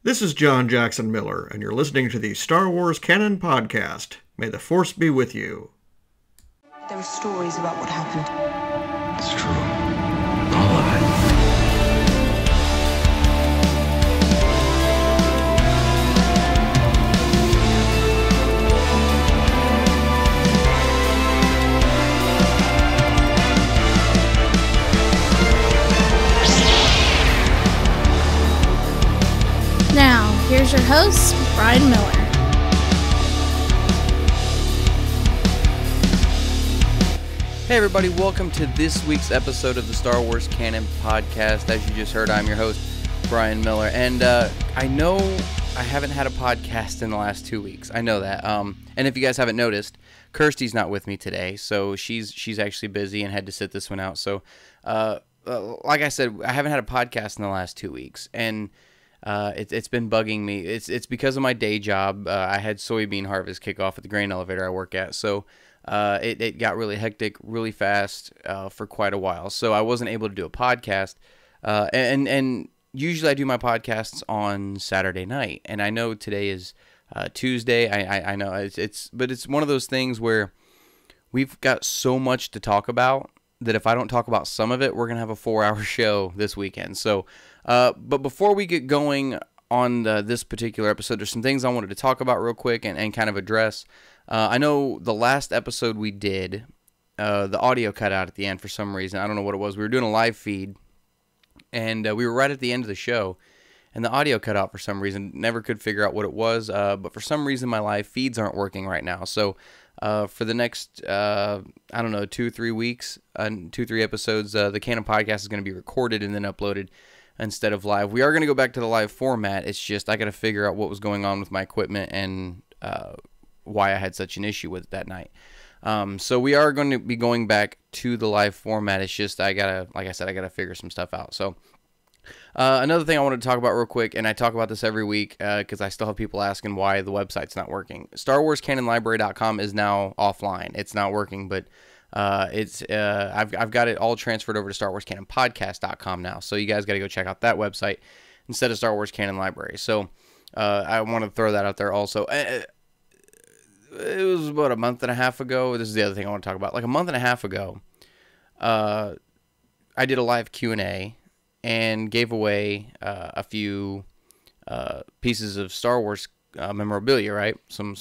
This is John Jackson Miller, and you're listening to the Star Wars Canon Podcast. May the Force be with you. There are stories about what happened. It's true. All of it. Now, here's your host, Brian Miller. Hey everybody, welcome to this week's episode of the Star Wars Canon Podcast. As you just heard, I'm your host, Brian Miller. And I know I haven't had a podcast in the last 2 weeks. I know that. And if you guys haven't noticed, Kirsty's not with me today. So she's actually busy and had to sit this one out. So like I said, I haven't had a podcast in the last 2 weeks. And it's been bugging me. It's because of my day job. I had soybean harvest kickoff at the grain elevator I work at. So it got really hectic really fast for quite a while. So I wasn't able to do a podcast. And usually I do my podcasts on Saturday night. And I know today is Tuesday. I know but it's one of those things where we've got so much to talk about that if I don't talk about some of it, we're going to have a 4-hour show this weekend. So, but before we get going on this particular episode, there's some things I wanted to talk about real quick and kind of address. I know the last episode we did, the audio cut out at the end for some reason. I don't know what it was. We were doing a live feed, and we were right at the end of the show, and the audio cut out for some reason. Never could figure out what it was, but for some reason my live feeds aren't working right now. So for the next, 2-3 weeks, 2-3 episodes, the Canon Podcast is going to be recorded and then uploaded instead of live. We are going to go back to the live format. It's just I got to figure out what was going on with my equipment and why I had such an issue with it that night. So we are going to be going back to the live format. It's just like I said, I got to figure some stuff out. So another thing I wanted to talk about real quick, and I talk about this every week because I still have people asking why the website's not working. StarWarsCanonLibrary.com is now offline. It's not working, but I've got it all transferred over to StarWarsCanonPodcast.com now. So you guys got to go check out that website instead of Star Wars Canon Library. So I want to throw that out there also. It was about a month and a half ago. This is the other thing I want to talk about. Like a month and a half ago, I did a live Q&A and gave away a few pieces of Star Wars memorabilia, right? Some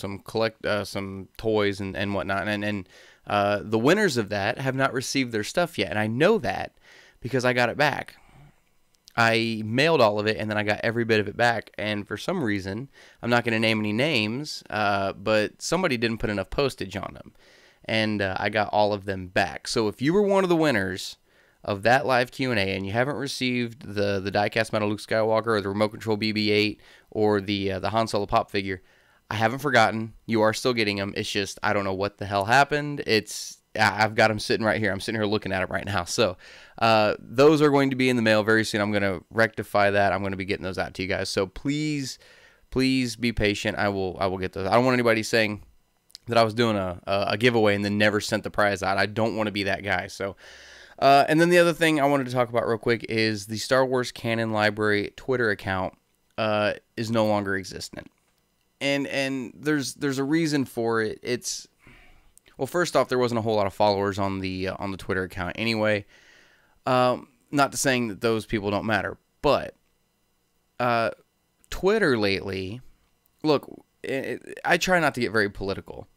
toys and whatnot. And the winners of that have not received their stuff yet. And I know that because I got it back. I mailed all of it, and then I got every bit of it back. And for some reason, I'm not going to name any names, but somebody didn't put enough postage on them. And I got all of them back. So if you were one of the winners of that live Q&A and you haven't received the die-cast metal Luke Skywalker or the remote control BB-8 or the Han Solo pop figure, I haven't forgotten. You are still getting them. It's just I don't know what the hell happened. I've got them sitting right here. I'm sitting here looking at them right now. So those are going to be in the mail very soon. I'm going to rectify that. I'm going to be getting those out to you guys. So please be patient. I will get those. I don't want anybody saying that I was doing a giveaway and then never sent the prize out. I don't want to be that guy. So and then the other thing I wanted to talk about real quick is the Star Wars Canon Library Twitter account is no longer existent. And there's a reason for it. Well, first off, there wasn't a whole lot of followers on the Twitter account anyway. Not to saying that those people don't matter, but Twitter lately, look, I try not to get very political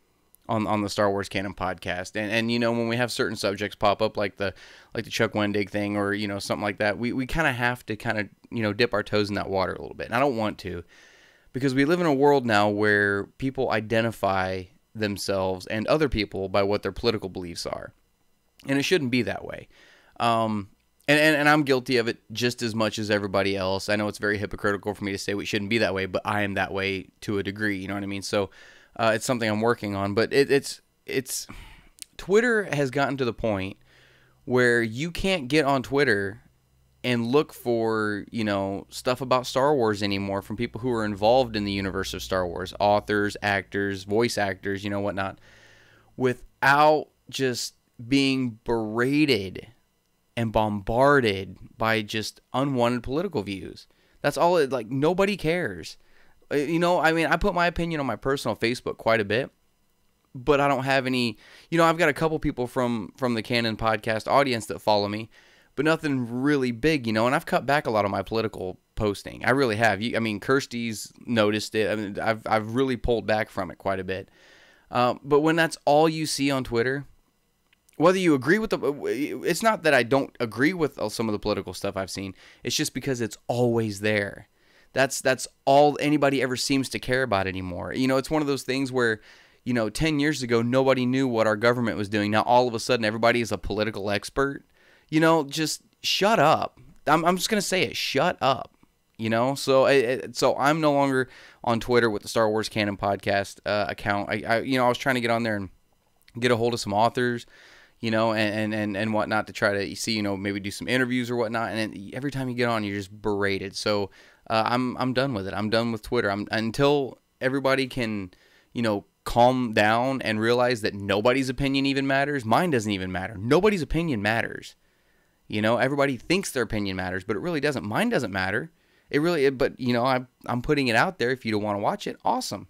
on the Star Wars Canon Podcast, and you know, when we have certain subjects pop up like the Chuck Wendig thing or something like that, we kind of have to dip our toes in that water a little bit, and I don't want to, because we live in a world now where people identify themselves and other people by what their political beliefs are, and it shouldn't be that way. And I'm guilty of it just as much as everybody else. I know it's very hypocritical for me to say we shouldn't be that way, but I am that way to a degree. You know what I mean? So it's something I'm working on. But it's Twitter has gotten to the point where you can't get on Twitter and look for, stuff about Star Wars anymore from people who are involved in the universe of Star Wars, authors, actors, voice actors, whatnot, without just being berated and bombarded by just unwanted political views. That's all it, like, nobody cares. You know, I mean, I put my opinion on my personal Facebook quite a bit, but I don't have any, you know, I've got a couple people from the Canon podcast audience that follow me, but nothing really big, you know, and I've cut back a lot of my political posting. I really have. I mean, Kirsty's noticed it. I mean, I've really pulled back from it quite a bit. But when that's all you see on Twitter, whether you agree with it's not that I don't agree with some of the political stuff I've seen. It's just because it's always there. That's all anybody ever seems to care about anymore. You know, it's one of those things where, you know, 10 years ago, nobody knew what our government was doing. Now, all of a sudden, everybody is a political expert. You know, just shut up. I'm just going to say it. Shut up. You know, so I'm no longer on Twitter with the Star Wars Canon podcast account. I was trying to get on there and get a hold of some authors, you know, and whatnot to try to see, you know, maybe do some interviews or whatnot. And then every time you get on, you're just berated. So I'm done with it. I'm done with Twitter. Until everybody can, you know, calm down and realize that nobody's opinion even matters. Mine doesn't even matter. Nobody's opinion matters. You know, everybody thinks their opinion matters, but it really doesn't. Mine doesn't matter. But you know, I'm putting it out there. If you don't want to watch it, awesome.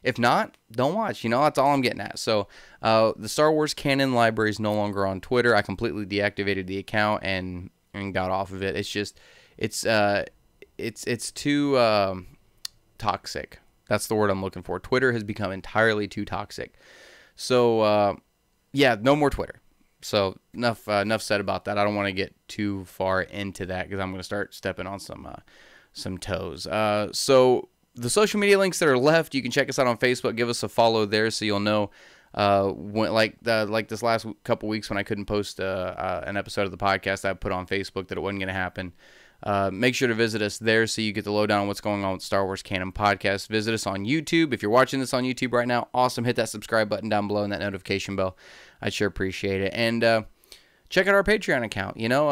If not, don't watch. You know, that's all I'm getting at. So, the Star Wars Canon library is no longer on Twitter. I completely deactivated the account and got off of it. It's just, it's too toxic. That's the word I'm looking for. Twitter has become entirely too toxic. So, yeah, no more Twitter. So enough said about that. I don't want to get too far into that because I'm going to start stepping on some toes. So the social media links that are left, you can check us out on Facebook. Give us a follow there so you'll know when, like this last couple weeks when I couldn't post an episode of the podcast I put on Facebook that it wasn't going to happen. Make sure to visit us there so you get the lowdown on what's going on with Star Wars Canon Podcast. Visit us on YouTube. If you're watching this on YouTube right now, awesome. Hit that subscribe button down below and that notification bell. I'd sure appreciate it. And check out our Patreon account. You know,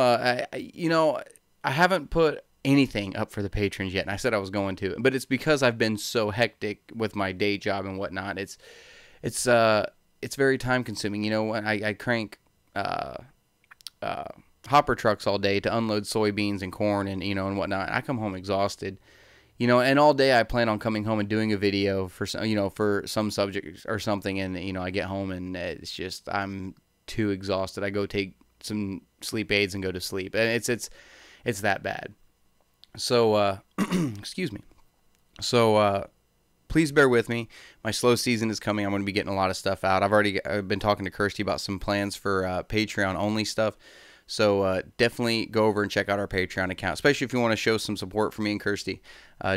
I haven't put anything up for the patrons yet, and I said I was going to, but it's because I've been so hectic with my day job and whatnot. It's very time consuming. You know, when I crank hopper trucks all day to unload soybeans and corn and, you know, and whatnot. I come home exhausted, you know, and all day I plan on coming home and doing a video for some, you know, for some subject or something. And, you know, I get home and it's just, I'm too exhausted. I go take some sleep aids and go to sleep. And it's that bad. So, excuse me. So, please bear with me. My slow season is coming. I'm going to be getting a lot of stuff out. I've been talking to Kirsty about some plans for Patreon only stuff. So definitely go over and check out our Patreon account, especially if you want to show some support for me and Kirsty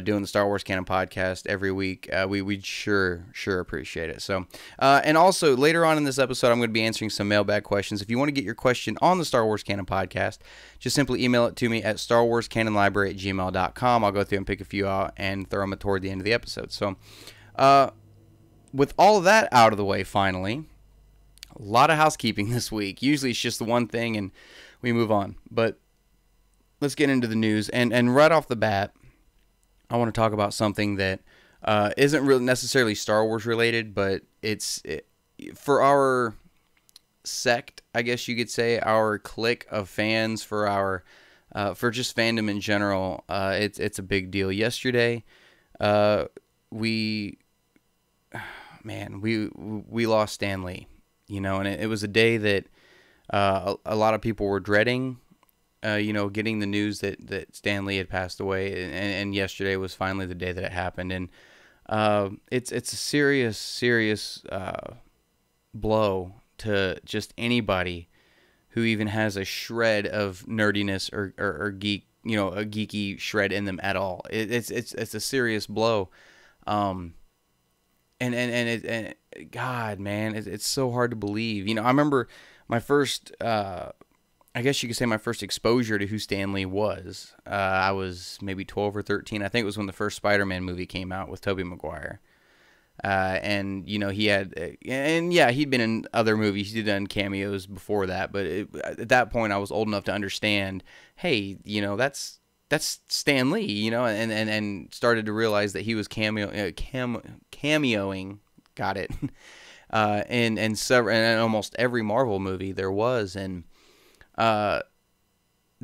doing the Star Wars Canon podcast every week. We'd sure appreciate it. So, and also later on in this episode, I'm going to be answering some mailbag questions. If you want to get your question on the Star Wars Canon podcast, just simply email it to me at starwarscanonlibrary@gmail.com. I'll go through and pick a few out and throw them toward the end of the episode. So, with all of that out of the way, finally, a lot of housekeeping this week. Usually it's just the one thing and we move on. But let's get into the news. And right off the bat, I want to talk about something that isn't really necessarily Star Wars related, but for our sect, I guess you could say, our clique of fans, for just fandom in general, it's a big deal. Yesterday, we lost Stan Lee. You know, and it was a day that a lot of people were dreading, you know, getting the news that Stan Lee had passed away. And yesterday was finally the day that it happened. And it's a serious blow to just anybody who even has a shred of nerdiness or geek, you know, a geeky shred in them at all. It's a serious blow. And God, man, it's so hard to believe. You know, I remember my first, I guess you could say my first exposure to who Stan Lee was. I was maybe 12 or 13. I think it was when the first Spider-Man movie came out with Tobey Maguire. And, you know, he'd been in other movies. He'd done cameos before that. But at that point, I was old enough to understand, hey, you know, that's Stan Lee, you know, and started to realize that he was cameoing, got it, in almost every Marvel movie there was, and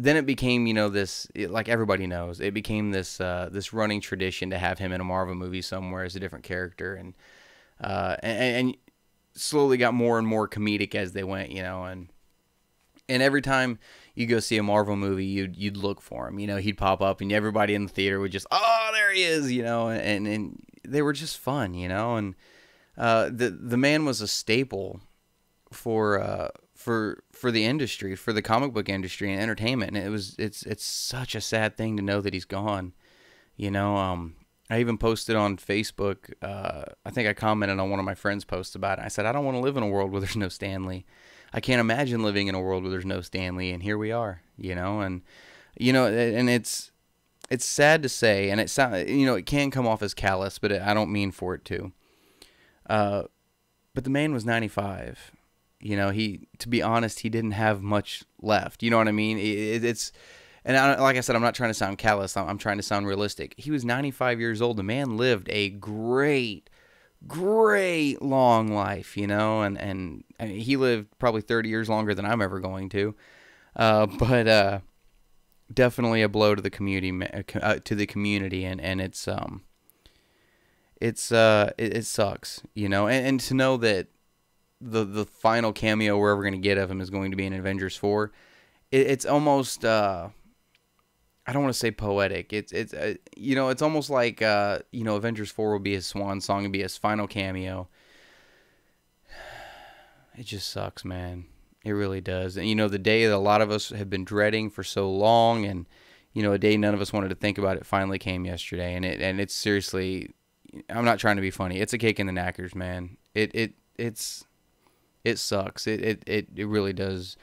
then it became, like everybody knows, it became this running tradition to have him in a Marvel movie somewhere as a different character, and slowly got more and more comedic as they went, and every time you go see a Marvel movie, you'd look for him, he'd pop up, and everybody in the theater would just, oh, there he is, and they were just fun, and the man was a staple for the industry, for the comic book industry and entertainment, and it's such a sad thing to know that he's gone. I even posted on Facebook, I think I commented on one of my friends' posts about it. I said, I don't want to live in a world where there's no Stan Lee. I can't imagine living in a world where there's no Stan Lee, and here we are, and it's sad to say, and it can come off as callous, but I don't mean for it to. But the man was 95. To be honest, he didn't have much left. You know what I mean? Like I said, I'm not trying to sound callous. I'm trying to sound realistic. He was 95 years old. The man lived a great long life, and he lived probably 30 years longer than I'm ever going to. But definitely a blow to the community, and it sucks, and to know that the final cameo we're ever going to get of him is going to be in Avengers 4. It's almost, I don't want to say poetic. It's almost like, Avengers 4 will be his swan song and be his final cameo. It just sucks, man. It really does. And, the day that a lot of us have been dreading for so long, and, a day none of us wanted to think about, it finally came yesterday. And it's seriously, I'm not trying to be funny. It's a cake in the knackers, man. It sucks. It really does.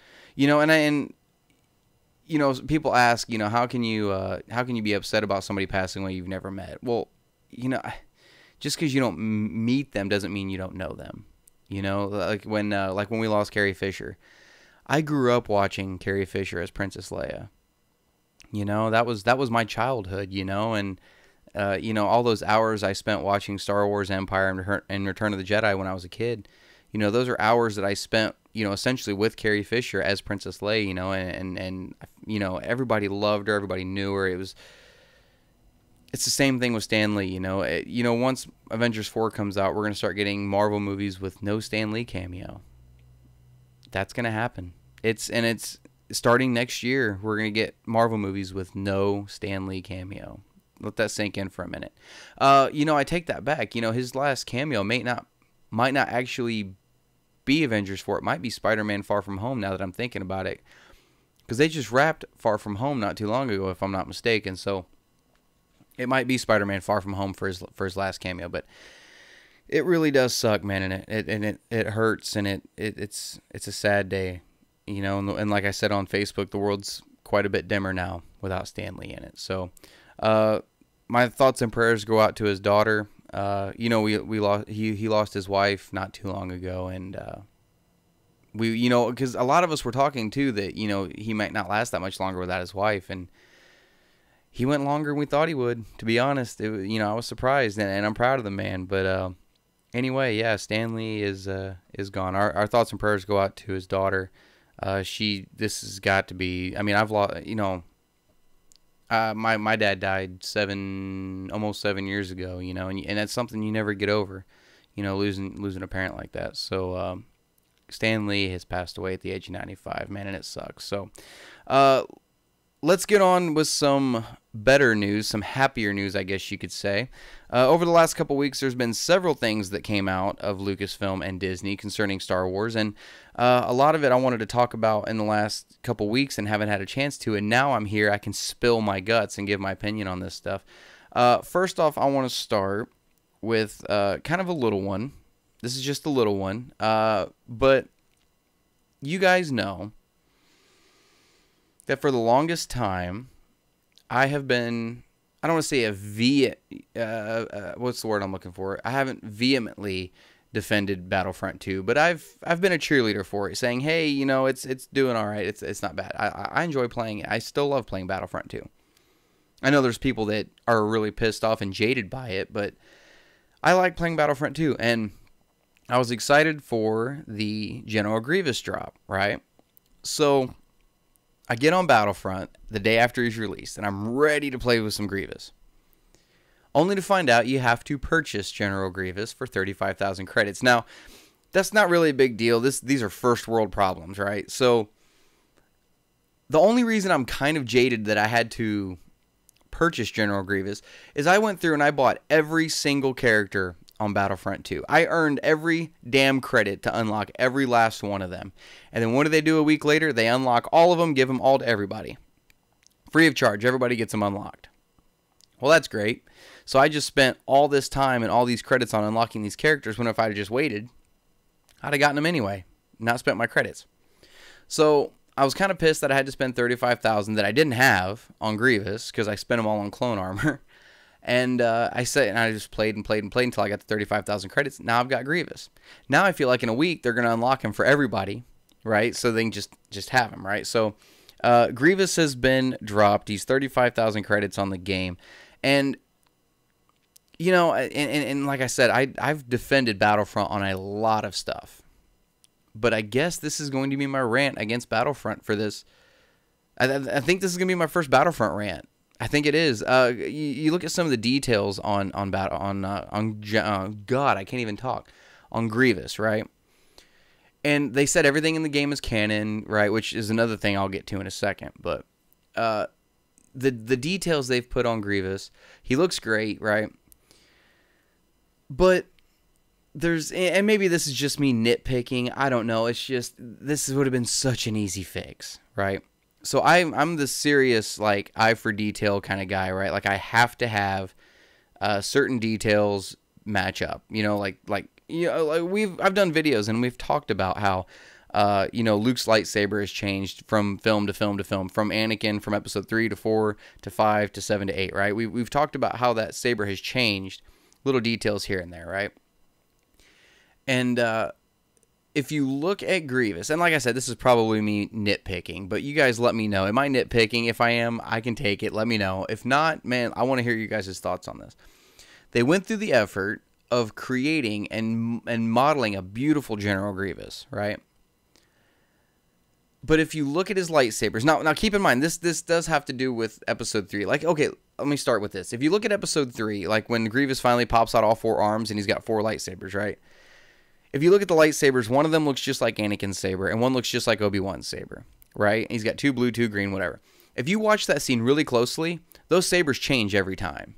People ask, how can you be upset about somebody passing away you've never met? Well, just because you don't meet them doesn't mean you don't know them. Like when we lost Carrie Fisher, I grew up watching Carrie Fisher as Princess Leia. That was my childhood. And all those hours I spent watching Star Wars, Empire, and Return of the Jedi when I was a kid. Those are hours that I spent, essentially with Carrie Fisher as Princess Leia, and everybody loved her, everybody knew her. It's the same thing with Stan Lee, once Avengers 4 comes out, we're going to start getting Marvel movies with no Stan Lee cameo. That's going to happen. It's starting next year, we're going to get Marvel movies with no Stan Lee cameo. Let that sink in for a minute. I take that back. His last cameo might not actually be Avengers 4. It might be Spider-Man Far From Home, now that I'm thinking about it. Because they just wrapped Far From Home not too long ago, if I'm not mistaken. So it might be Spider-Man Far From Home for his last cameo. But it really does suck, man, and it hurts, and it's a sad day. And like I said on Facebook, the world's quite a bit dimmer now without Stan Lee in it. So my thoughts and prayers go out to his daughter. He lost his wife not too long ago, and because a lot of us were talking too that he might not last that much longer without his wife, and he went longer than we thought he would. To be honest, I was surprised, and I'm proud of the man. But anyway, yeah, Stan Lee is gone. Our thoughts and prayers go out to his daughter. This has got to be. I mean, I've lost. My dad died almost 7 years ago, and that's something you never get over, losing a parent like that. So, Stan Lee has passed away at the age of 95, man, and it sucks. So, let's get on with some better news, some happier news, I guess you could say. Over the last couple weeks, there's been several things that came out of Lucasfilm and Disney concerning Star Wars, and a lot of it I wanted to talk about in the last couple weeks and haven't had a chance to, and now I'm here, I can spill my guts and give my opinion on this stuff. First off, I want to start with kind of a little one. This is just a little one, but you guys know that for the longest time, I have been, I don't want to say what's the word I'm looking for? I haven't vehemently defended Battlefront 2, but I've been a cheerleader for it, saying, hey, it's doing all right. It's not bad. I enjoy playing it. I still love playing Battlefront 2. I know there's people that are really pissed off and jaded by it, but I like playing Battlefront 2, and I was excited for the General Grievous drop, right? So I get on Battlefront the day after he's released, and I'm ready to play with some Grievous. Only to find out you have to purchase General Grievous for 35,000 credits. Now, that's not really a big deal. These are first world problems, right? So, the only reason I'm kind of jaded that I had to purchase General Grievous is I went through and I bought every single character on Battlefront 2. I earned every damn credit to unlock every last one of them. And then what do they do a week later? They unlock all of them, give them all to everybody. Free of charge. Everybody gets them unlocked. Well, that's great. So I just spent all this time and all these credits on unlocking these characters when if I had just waited, I'd have gotten them anyway, not spent my credits. So I was kind of pissed that I had to spend $35,000 that I didn't have on Grievous because I spent them all on clone armor. And I just played and played and played until I got the 35,000 credits. Now I've got Grievous. Now I feel like in a week they're going to unlock him for everybody, right? So they can just have him, right? So Grievous has been dropped. He's 35,000 credits on the game. And, you know, and like I said, I've defended Battlefront on a lot of stuff. But I guess this is going to be my rant against Battlefront for this. I think this is going to be my first Battlefront rant. I think it is. You look at some of the details on God, I can't even talk. On Grievous, right? And they said everything in the game is canon, right? Which is another thing I'll get to in a second. But the details they've put on Grievous, he looks great, right? But and maybe this is just me nitpicking. I don't know. It's just this would have been such an easy fix, right? So I'm the serious, like, eye for detail kind of guy, right? Like, I have to have certain details match up. You know, like I've done videos and we've talked about how Luke's lightsaber has changed from film to film to film, from Anakin from episode 3 to 4 to 5 to 7 to 8, right? We've talked about how that saber has changed, little details here and there, right? And if you look at Grievous, and like I said, this is probably me nitpicking, but you guys let me know. Am I nitpicking? If I am, I can take it. Let me know. If not, man, I want to hear you guys' thoughts on this. They went through the effort of creating and modeling a beautiful General Grievous, right? But if you look at his lightsabers, now keep in mind, this does have to do with episode 3. Like, okay, let me start with this. If you look at episode 3, like when Grievous finally pops out all 4 arms and he's got 4 lightsabers, right? If you look at the lightsabers, one of them looks just like Anakin's saber, and one looks just like Obi-Wan's saber, right? And he's got 2 blue, 2 green, whatever. If you watch that scene really closely, those sabers change every time.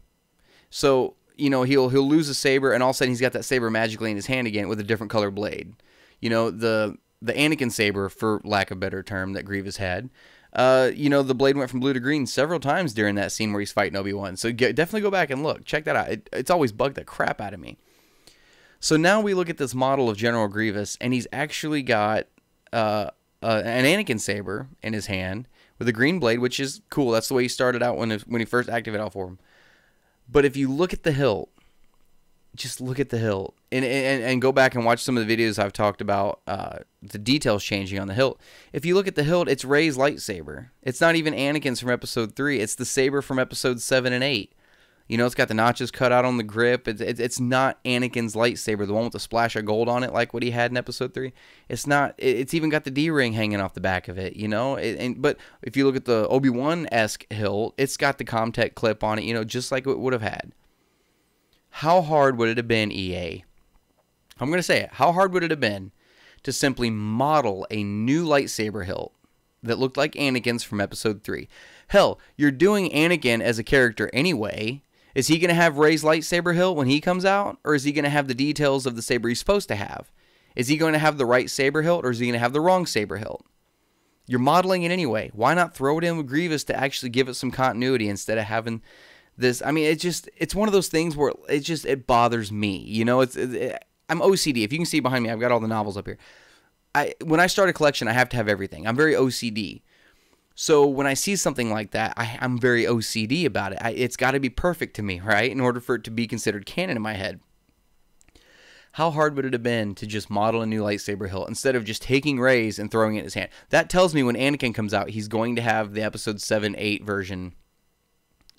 So, he'll lose a saber, and all of a sudden he's got that saber magically in his hand again with a different color blade. The Anakin saber, for lack of a better term, that Grievous had, the blade went from blue to green several times during that scene where he's fighting Obi-Wan. So definitely go back and look. Check that out. It's always bugged the crap out of me. So now we look at this model of General Grievous, and he's actually got an Anakin saber in his hand with a green blade, which is cool. That's the way he started out when he first activated all 4 of them. But if you look at the hilt, just look at the hilt, and go back and watch some of the videos I've talked about the details changing on the hilt. If you look at the hilt, it's Rey's lightsaber. It's not even Anakin's from episode 3. It's the saber from episode 7 and 8. It's got the notches cut out on the grip. It's not Anakin's lightsaber, the one with the splash of gold on it, like what he had in episode 3. It's not. It's even got the D-ring hanging off the back of it, But if you look at the Obi-Wan-esque hilt, it's got the Comtech clip on it, just like it would have had. How hard would it have been, EA? I'm going to say it. How hard would it have been to simply model a new lightsaber hilt that looked like Anakin's from episode 3? Hell, you're doing Anakin as a character anyway. Is he going to have Rey's lightsaber hilt when he comes out? Or is he going to have the details of the saber he's supposed to have? Is he going to have the right saber hilt, or is he going to have the wrong saber hilt? You're modeling it anyway. Why not throw it in with Grievous to actually give it some continuity instead of having this? I mean, it's one of those things where it bothers me. I'm OCD. If you can see behind me, I've got all the novels up here. When I start a collection, I have to have everything. I'm very OCD. So when I see something like that, I'm very OCD about it. It's got to be perfect to me, right? In order for it to be considered canon in my head. How hard would it have been to just model a new lightsaber hilt instead of just taking Rey's and throwing it in his hand? That tells me when Anakin comes out, he's going to have the episode 7, 8 version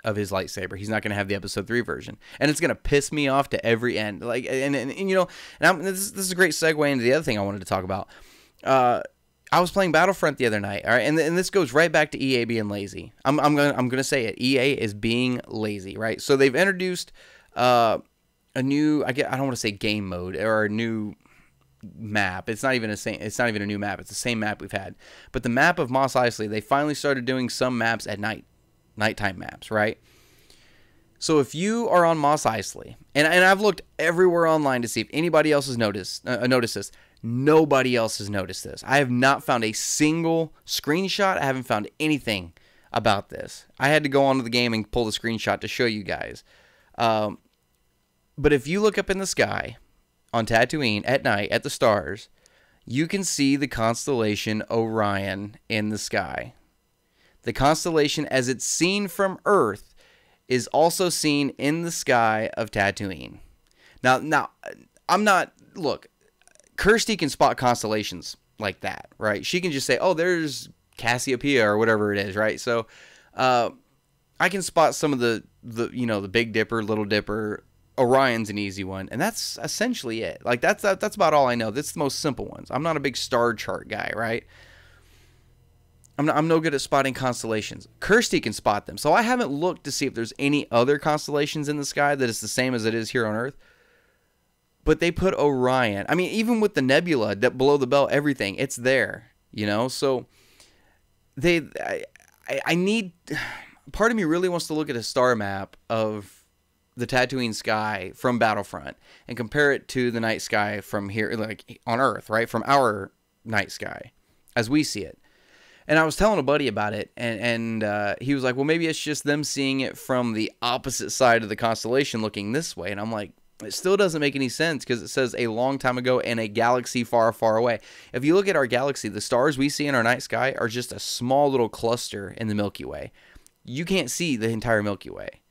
of his lightsaber. He's not going to have the episode 3 version. And it's going to piss me off to every end. This is a great segue into the other thing I wanted to talk about. I was playing Battlefront the other night, all right, and this goes right back to EA being lazy. I'm gonna say it. EA is being lazy, right? So they've introduced a new, I don't want to say game mode or a new map. It's not even a new map. It's the same map we've had. But the map of Mos Eisley, they finally started doing some maps at night, nighttime maps, right? So if you are on Mos Eisley, and I've looked everywhere online to see if anybody else has noticed this. Nobody else has noticed this. I have not found a single screenshot. I haven't found anything about this. I had to go onto the game and pull the screenshot to show you guys. But if you look up in the sky on Tatooine at night at the stars, you can see the constellation Orion in the sky. The constellation as it's seen from Earth is also seen in the sky of Tatooine. Now, I'm not, look, Kirsty can spot constellations like that, right? She can just say, oh, there's Cassiopeia or whatever it is, right? So I can spot some of the Big Dipper, Little Dipper. Orion's an easy one, and that's essentially it. Like that's about all I know. That's the most simple ones. I'm not a big star chart guy, right? I'm no good at spotting constellations. Kirsty can spot them, so I haven't looked to see if there's any other constellations in the sky that is the same as it is here on Earth. But they put Orion. I mean, even with the nebula that below the belt, everything, it's there, you know? So I need, part of me really wants to look at a star map of the Tatooine sky from Battlefront and compare it to the night sky from here, like on Earth, right? From our night sky as we see it. And I was telling a buddy about it, and he was like, well, maybe it's just them seeing it from the opposite side of the constellation looking this way. And I'm like, it still doesn't make any sense because it says a long time ago in a galaxy far, far away. If you look at our galaxy, the stars we see in our night sky are just a small little cluster in the Milky Way. You can't see the entire Milky Way.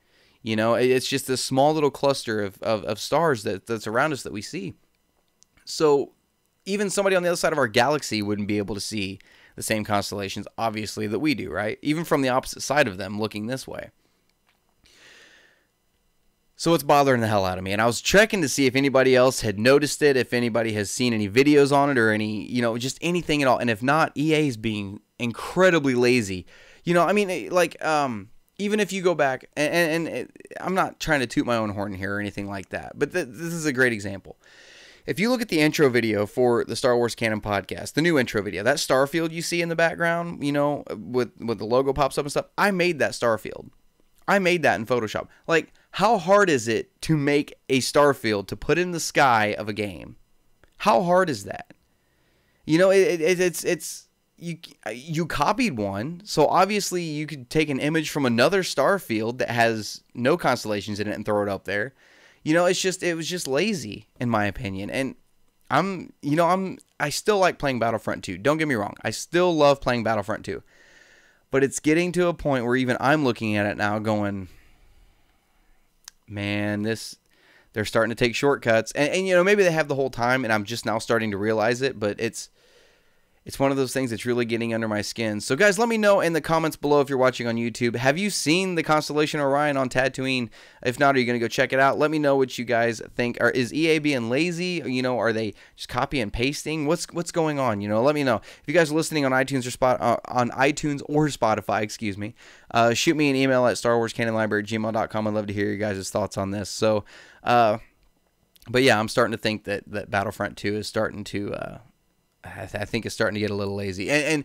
You know, it's just this small little cluster of stars that's around us that we see. So even somebody on the other side of our galaxy wouldn't be able to see the same constellations, obviously, that we do, right? Even from the opposite side of them looking this way. So it's bothering the hell out of me. And I was checking to see if anybody else had noticed it, if anybody has seen any videos on it or any, you know, just anything at all. And if not, EA is being incredibly lazy. You know, I mean, like, even if you go back, and I'm not trying to toot my own horn here or anything like that, but this is a great example. If you look at the intro video for the Star Wars Canon podcast, the new intro video, that starfield you see in the background, you know, with the logo pops up and stuff, I made that starfield. I made that in Photoshop. Like, how hard is it to make a starfield to put in the sky of a game? How hard is that? You know, you copied one, so obviously you could take an image from another starfield that has no constellations in it and throw it up there. You know, it was just lazy in my opinion. And I still like playing Battlefront 2. Don't get me wrong. I still love playing Battlefront 2. But it's getting to a point where even I'm looking at it now going, man, they're starting to take shortcuts. And you know, maybe they have the whole time and I'm just now starting to realize it, but it's one of those things that's really getting under my skin. So guys, let me know in the comments below if you're watching on YouTube. Have you seen the constellation Orion on Tatooine? If not, are you going to go check it out? Let me know what you guys think. Is EA being lazy? You know, are they just copy and pasting? What's going on? You know, let me know. If you guys are listening on iTunes or Spotify, excuse me, shoot me an email at starwarscanonlibrary@gmail.com. I'd love to hear your guys' thoughts on this. So, but yeah, I'm starting to think that Battlefront 2 is starting to... I think it's starting to get a little lazy. And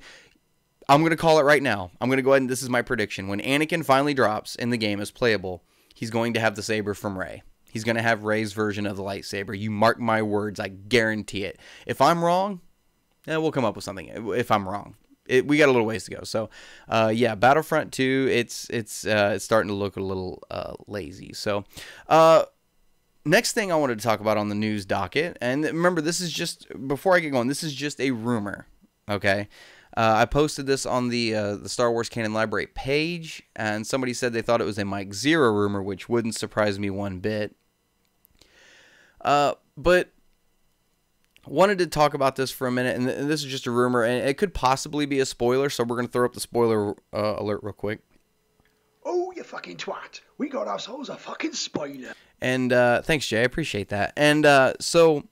I'm going to call it right now. I'm going to go ahead and this is my prediction. When Anakin finally drops in the game as playable, he's going to have the saber from Rey. He's going to have Rey's version of the lightsaber. You mark my words. I guarantee it. If I'm wrong, we'll come up with something. If I'm wrong. We got a little ways to go. So, yeah, Battlefront 2, it's starting to look a little lazy. So, next thing I wanted to talk about on the news docket, and remember, this is just, before I get going, this is just a rumor, okay? I posted this on the Star Wars Canon Library page, and somebody said they thought it was a Mike Zero rumor, which wouldn't surprise me one bit. But wanted to talk about this for a minute, and this is just a rumor, and it could possibly be a spoiler, so we're going to throw up the spoiler alert real quick. Oh, you fucking twat. We got ourselves a fucking spoiler. And thanks, Jay. I appreciate that. And so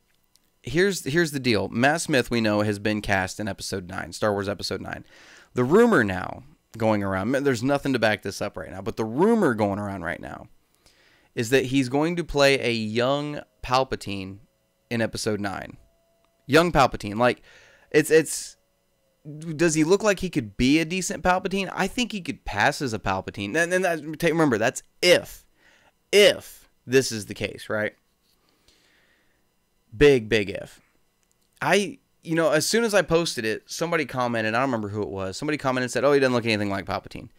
here's the deal. Matt Smith, we know, has been cast in Episode 9, Star Wars Episode 9. The rumor now going around, there's nothing to back this up right now, but the rumor going around right now is that he's going to play a young Palpatine in Episode 9. Young Palpatine. Like, it's does he look like he could be a decent Palpatine? I think he could pass as a Palpatine. And remember, that's if this is the case, right? Big if. As soon as I posted it, somebody commented, I don't remember who it was. Somebody commented and said, oh, he doesn't look anything like Palpatine.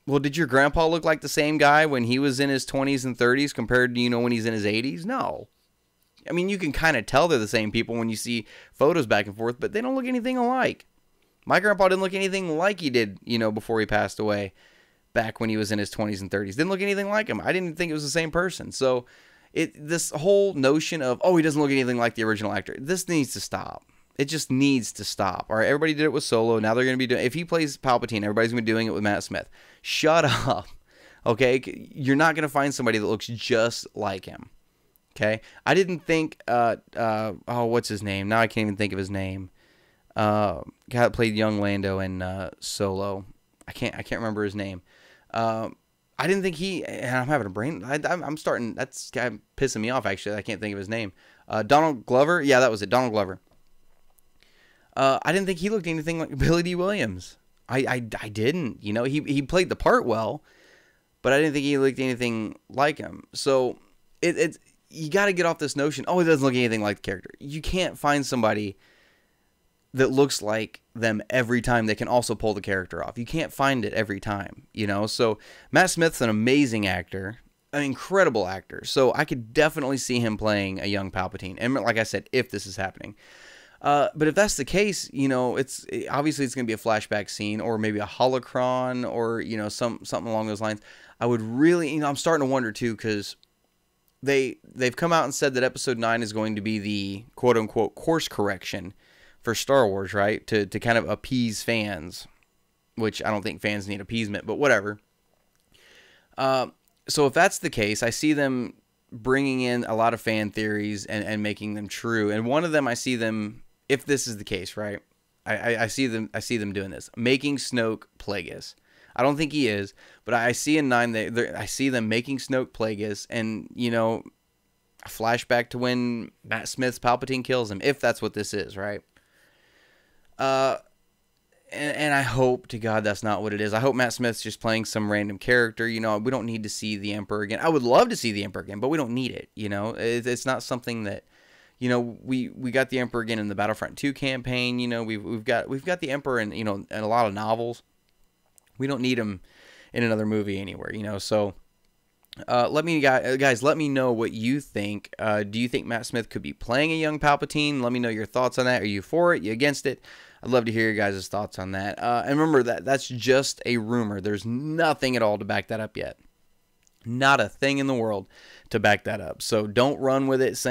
Well, did your grandpa look like the same guy when he was in his 20s and 30s compared to, when he's in his 80s? No. I mean, you can kind of tell they're the same people when you see photos back and forth, but they don't look anything alike. My grandpa didn't look anything like he did, before he passed away back when he was in his 20s and 30s. Didn't look anything like him. I didn't think it was the same person. So this whole notion of, oh, he doesn't look anything like the original actor, this needs to stop. It just needs to stop. All right, everybody did it with Solo. Now they're going to be doing, if he plays Palpatine, everybody's going to be doing it with Matt Smith. Shut up. Okay? You're not going to find somebody that looks just like him. Okay? I didn't think, what's his name? Now I can't even think of his name. Guy that played young Lando in Solo. I can't remember his name. I didn't think I'm having a brain, I'm starting, that's kind of pissing me off, actually. I can't think of his name. Donald Glover? Yeah, that was it. Donald Glover. I didn't think he looked anything like Billy D. Williams. I didn't. He played the part well, but I didn't think he looked anything like him. So it's you got to get off this notion, oh, it doesn't look anything like the character. You can't find somebody that looks like them every time that can also pull the character off. You can't find it every time, So Matt Smith's an amazing actor, an incredible actor. So I could definitely see him playing a young Palpatine. And like I said, if this is happening. But if that's the case, it's obviously it's going to be a flashback scene or maybe a holocron or, something along those lines. I would really, I'm starting to wonder too, because they've come out and said that Episode 9 is going to be the quote unquote course correction for Star Wars, right? To kind of appease fans, which I don't think fans need appeasement, but whatever. So if that's the case, I see them bringing in a lot of fan theories and making them true. And one of them, I see them, if this is the case, right? I see them doing this, making Snoke Plagueis. I don't think he is, but I see in 9 I see them making Snoke Plagueis, and a flashback to when Matt Smith's Palpatine kills him, if that's what this is, right? And I hope to God that's not what it is. I hope Matt Smith's just playing some random character. We don't need to see the Emperor again. I would love to see the Emperor again, but we don't need it. It's not something that, we got the Emperor again in the Battlefront 2 campaign. We've got the Emperor in, in a lot of novels. We don't need him in another movie anywhere, So guys, let me know what you think. Do you think Matt Smith could be playing a young Palpatine? Let me know your thoughts on that. Are you for it? You against it? I'd love to hear your guys' thoughts on that. And remember that's just a rumor. There's nothing at all to back that up yet. Not a thing in the world to back that up. So don't run with it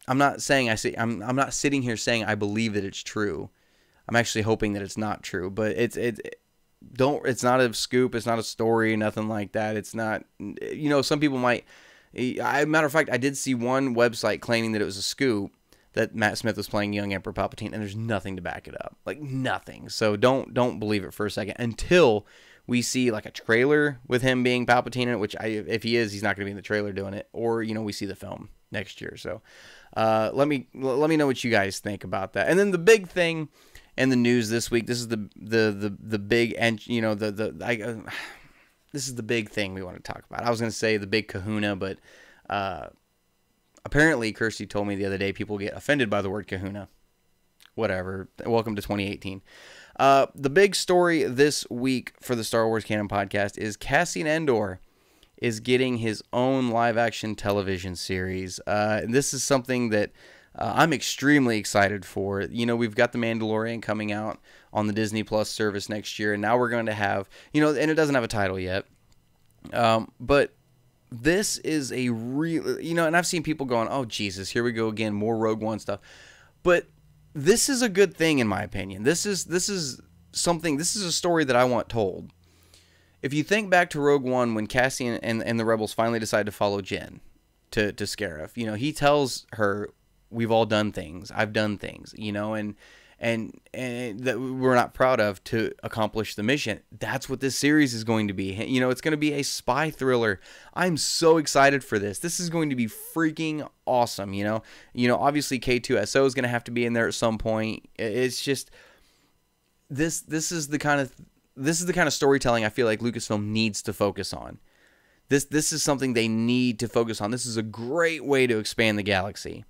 I'm not sitting here saying I believe that it's true. I'm actually hoping that it's not true, but it's not a scoop, it's not a story, nothing like that. It's not, some people might, matter of fact, I did see one website claiming that it was a scoop that Matt Smith was playing young Emperor Palpatine, and there's nothing to back it up. Like, nothing. So don't believe it for a second until we see like a trailer with him being Palpatine in it, which if he is, he's not going to be in the trailer doing it, or, we see the film next year. So let me know what you guys think about that. And then the big thing in the news this week, this is the big, and this is the big thing we want to talk about. I was going to say the big kahuna, but apparently Kirsty told me the other day people get offended by the word kahuna. Whatever. Welcome to 2018. The big story this week for the Star Wars Canon podcast is Cassian Andor is getting his own live-action television series. And this is something that I'm extremely excited for. We've got The Mandalorian coming out on the Disney Plus service next year, and now we're going to have, and it doesn't have a title yet. But this is a real, and I've seen people going, oh, Jesus, here we go again, more Rogue One stuff. But this is a good thing, in my opinion. This is a story that I want told. If you think back to Rogue One, when Cassian and the Rebels finally decided to follow Jyn to Scarif. You know, he tells her, we've all done things. I've done things, you know, and that we're not proud of to accomplish the mission. That's what this series is going to be. You know, it's going to be a spy thriller. I'm so excited for this. This is going to be freaking awesome. You know, obviously K2SO is going to have to be in there at some point. It's just, this is the kind of storytelling I feel like Lucasfilm needs to focus on. This is something they need to focus on. This is a great way to expand the galaxy,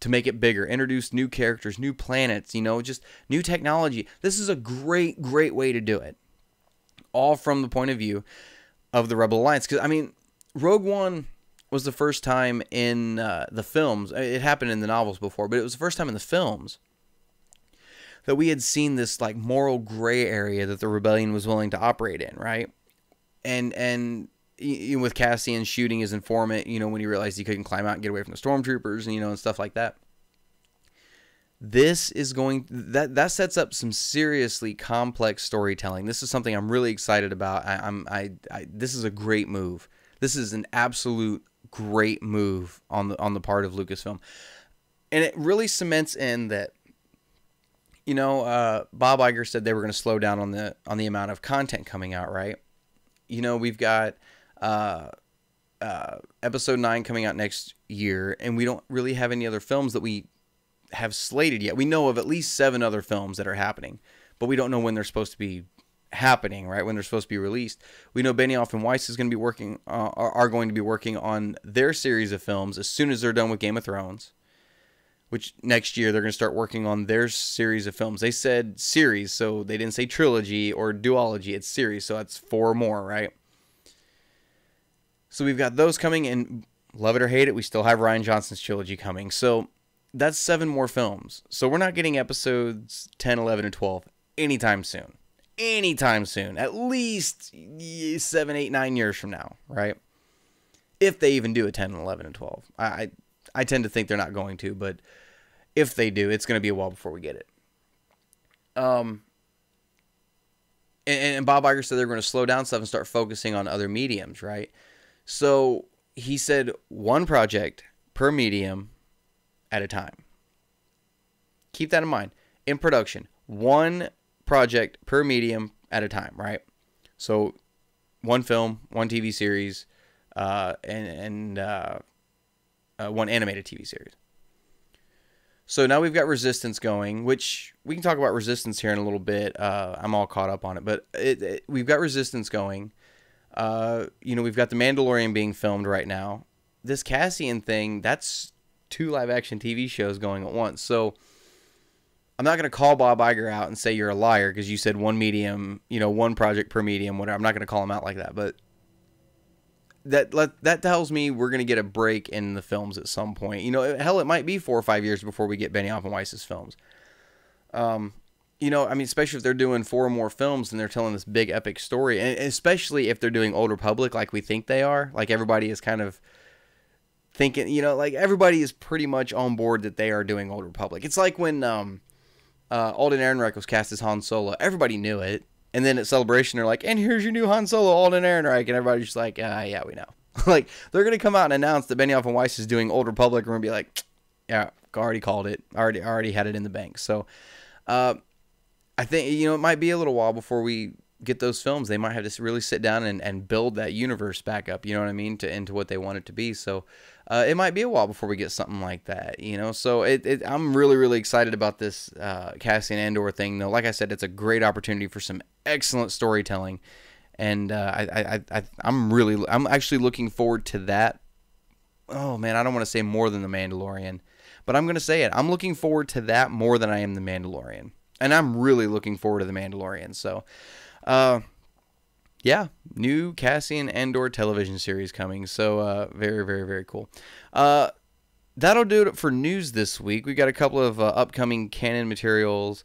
to make it bigger, introduce new characters, new planets, you know, just new technology. This is a great way to do it. All from the point of view of the Rebel Alliance. Because, I mean, Rogue One was the first time in the films. It happened in the novels before, but it was the first time in the films that we had seen this, like, moral gray area that the rebellion was willing to operate in, right? And with Cassian shooting his informant, you know, when he realized he couldn't climb out and get away from the stormtroopers, and, you know, and stuff like that. This is that sets up some seriously complex storytelling. This is something I'm really excited about. This is a great move. This is an absolute great move on the part of Lucasfilm, and it really cements in that, you know, Bob Iger said they were going to slow down on the amount of content coming out, right? You know, we've got episode 9 coming out next year, and we don't really have any other films that we have slated yet. We know of at least 7 other films that are happening, but we don't know when they're supposed to be happening, right? When they're supposed to be released. We know Benioff and Weiss are going to be working on their series of films as soon as they're done with Game of Thrones, which next year they're going to start working on their series of films. They said series, so they didn't say trilogy or duology. It's series, so that's 4 more, right? So we've got those coming, and love it or hate it, we still have Rian Johnson's trilogy coming. So that's 7 more films. So we're not getting episodes 10, 11, and 12 anytime soon. Anytime soon. At least 7, 8, 9 years from now, right? If they even do a 10, 11, and 12. I tend to think they're not going to, but if they do, it's going to be a while before we get it. And Bob Iger said they're going to slow down stuff and start focusing on other mediums, right? So he said 1 project per medium at a time. Keep that in mind. In production, 1 project per medium at a time, right? So 1 film, 1 TV series, and 1 animated TV series. So now we've got Resistance going, which we can talk about Resistance here in a little bit. I'm all caught up on it, but we've got Resistance going. You know, we've got The Mandalorian being filmed right now. This Cassian thing, that's 2 live-action TV shows going at once. So I'm not going to call Bob Iger out and say you're a liar because you said 1 medium, you know, 1 project per medium, whatever. I'm not going to call him out like that, but that tells me we're going to get a break in the films at some point. You know, hell, it might be 4 or 5 years before we get Benioff and Weiss's films. You know, I mean, especially if they're doing 4 or more films and they're telling this big epic story, and especially if they're doing Old Republic like we think they are, like everybody is kind of thinking, you know, like everybody is pretty much on board that they are doing Old Republic. It's like when Alden Ehrenreich was cast as Han Solo. Everybody knew it. And then at Celebration, they're like, and here's your new Han Solo, Alden Ehrenreich. And everybody's just like, yeah, we know. Like, they're going to come out and announce that Benioff and Weiss is doing Old Republic, and we're going to be like, yeah, already called it. Already had it in the bank. So, I think, you know, it might be a little while before we get those films. They might have to really sit down and build that universe back up, you know what I mean, into what they want it to be. So it might be a while before we get something like that, you know. So I'm really excited about this Cassian Andor thing, though. Like I said, it's a great opportunity for some excellent storytelling, and I'm actually looking forward to that. Oh man, I don't want to say more than The Mandalorian, but I'm going to say it. I'm looking forward to that more than I am The Mandalorian. And I'm really looking forward to The Mandalorian. So, yeah, new Cassian Andor television series coming. So, very cool. That'll do it for news this week. We got a couple of upcoming canon materials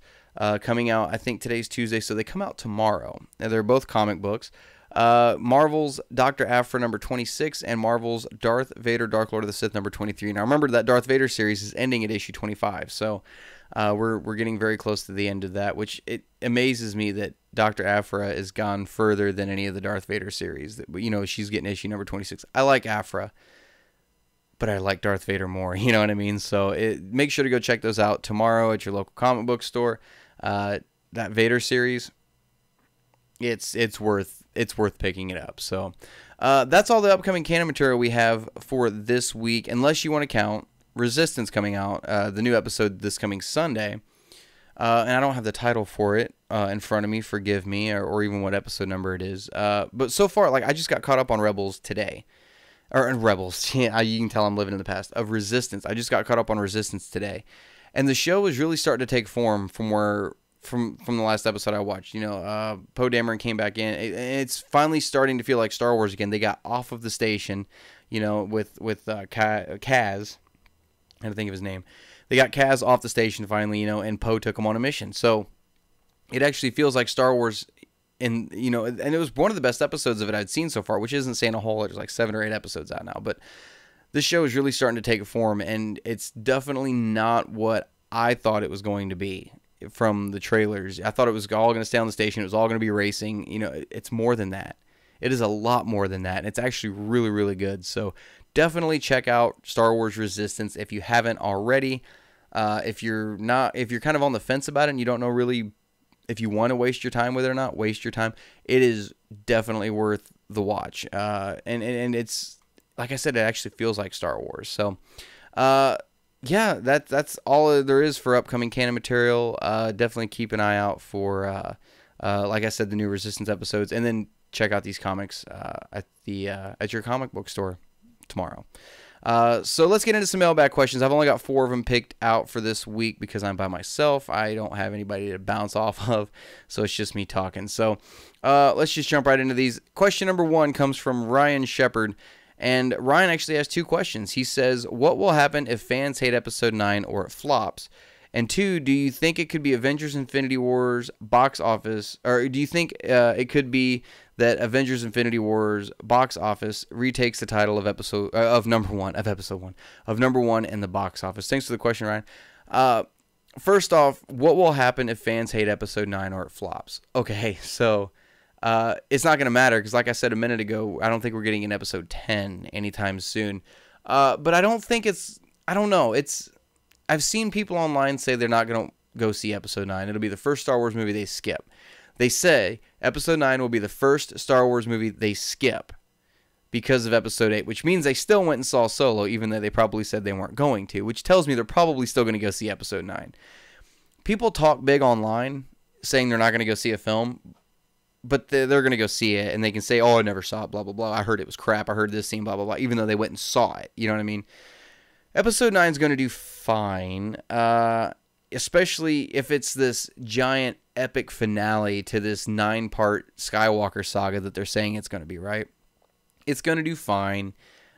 coming out. I think today's Tuesday, so they come out tomorrow. And they're both comic books. Marvel's Dr. Aphra number 26 and Marvel's Darth Vader Dark Lord of the Sith number 23. Now, remember that Darth Vader series is ending at issue 25. So, we're getting very close to the end of that, which it amazes me that Dr. Aphra has gone further than any of the Darth Vader series. That, you know, she's getting issue number 26. I like Aphra but I like Darth Vader more. You know what I mean? So make sure to go check those out tomorrow at your local comic book store. That Vader series, it's worth picking it up. So that's all the upcoming canon material we have for this week, unless you want to count Resistance coming out, the new episode this coming Sunday. And I don't have the title for it in front of me, forgive me, or even what episode number it is. But so far, like, I just got caught up on Rebels today. Or Rebels, yeah, you can tell I'm living in the past. Of Resistance, I just got caught up on Resistance today. And the show is really starting to take form from the last episode I watched. You know, Poe Dameron came back in. It's finally starting to feel like Star Wars again. They got off of the station, you know, with Kaz. I had to think of his name. They got Kaz off the station finally, you know, and Poe took him on a mission. So it actually feels like Star Wars, and you know, and it was one of the best episodes of it I'd seen so far, which isn't saying a whole lot. There's like 7 or 8 episodes out now, but this show is really starting to take form, and it's definitely not what I thought it was going to be from the trailers. I thought it was all going to stay on the station. It was all going to be racing. You know, it's more than that. It is a lot more than that. And it's actually really, really good. So definitely check out Star Wars Resistance if you haven't already. If you're kind of on the fence about it and you don't know really if you want to waste your time with it or not, waste your time. It is definitely worth the watch. And it's, like I said, it actually feels like Star Wars. So, yeah, that's all there is for upcoming canon material. Definitely keep an eye out for, like I said, the new Resistance episodes, and then check out these comics at your comic book store tomorrow. So let's get into some mailbag questions. I've only got 4 of them picked out for this week because I'm by myself. I don't have anybody to bounce off of, so it's just me talking. So let's just jump right into these. Question number 1 comes from Ryan Shepard. And Ryan actually has 2 questions. He says, what will happen if fans hate Episode 9 or it flops? And 2, do you think it could be Avengers Infinity War's box office, or do you think it could be that Avengers Infinity War's box office retakes the title of number 1 in the box office? Thanks for the question, Ryan. First off, what will happen if fans hate Episode 9 or it flops? Okay, so it's not going to matter because, like I said a minute ago, I don't think we're getting an Episode 10 anytime soon. But I don't think I don't know. I've seen people online say they're not going to go see Episode 9. It'll be the first Star Wars movie they skip. They say Episode 9 will be the first Star Wars movie they skip because of Episode 8, which means they still went and saw Solo, even though they probably said they weren't going to, which tells me they're probably still going to go see Episode 9. People talk big online saying they're not going to go see a film, but they're going to go see it, and they can say, oh, I never saw it, blah, blah, blah. I heard it was crap. I heard this scene, blah, blah, blah, even though they went and saw it. You know what I mean? Episode 9 is going to do fine, especially if it's this giant epic finale to this 9-part Skywalker saga that they're saying it's going to be, right? It's going to do fine.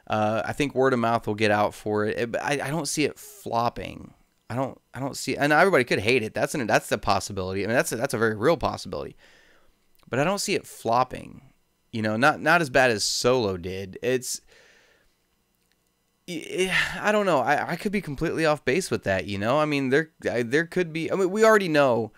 I think word of mouth will get out for it. But I don't see it flopping. I don't see, and everybody could hate it. That's the possibility. I mean, that's a very real possibility. But I don't see it flopping. You know, not as bad as Solo did. I don't know. I could be completely off base with that, you know? I mean, there could be... I mean, we already know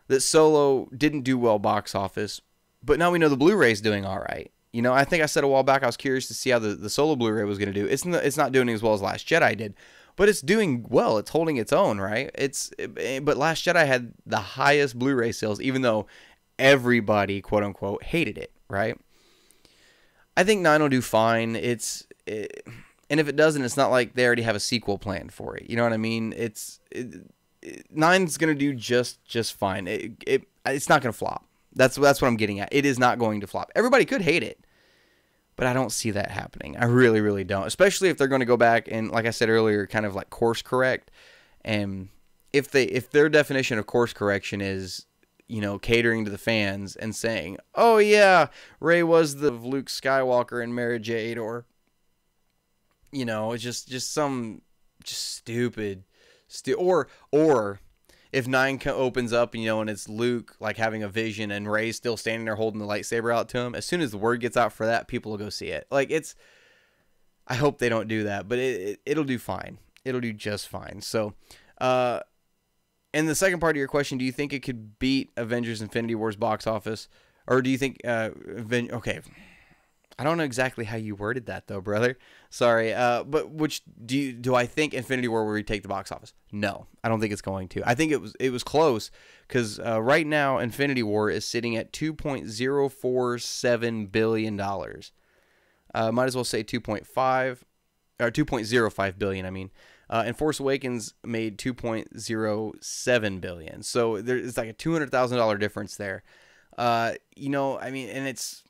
that Solo didn't do well box office, but now we know the Blu-ray's doing all right. You know, I think I said a while back I was curious to see how the Solo Blu-ray was going to do. It's not doing as well as Last Jedi did, but it's doing well. It's holding its own, right? But Last Jedi had the highest Blu-ray sales, even though everybody, quote-unquote, hated it, right? I think 9 will do fine. And if it doesn't, it's not like they already have a sequel planned for it. You know what I mean? 9's going to do just fine. It's not going to flop. That's what I'm getting at. It is not going to flop. Everybody could hate it, but I don't see that happening. I really, really don't. Especially if they're going to go back and, like I said earlier, kind of like course correct. And if their definition of course correction is, you know, catering to the fans and saying, oh yeah, Rey was the Luke Skywalker and Mara Jade, or you know, it's just some stupid, or if 9 opens up, you know, and it's Luke like having a vision and Rey's still standing there holding the lightsaber out to him. As soon as the word gets out for that, people will go see it. Like I hope they don't do that, but it'll do fine. It'll do just fine. So, and the second part of your question, do you think it could beat Avengers Infinity War's box office, or do you think okay? I don't know exactly how you worded that though, brother. Sorry. But which do I think Infinity War will retake the box office? No, I don't think it's going to. I think it was close because right now Infinity War is sitting at $2.047 billion. Might as well say 2.05 billion. I mean, and Force Awakens made 2.07 billion. So there's like a $200,000 difference there. I mean, and it's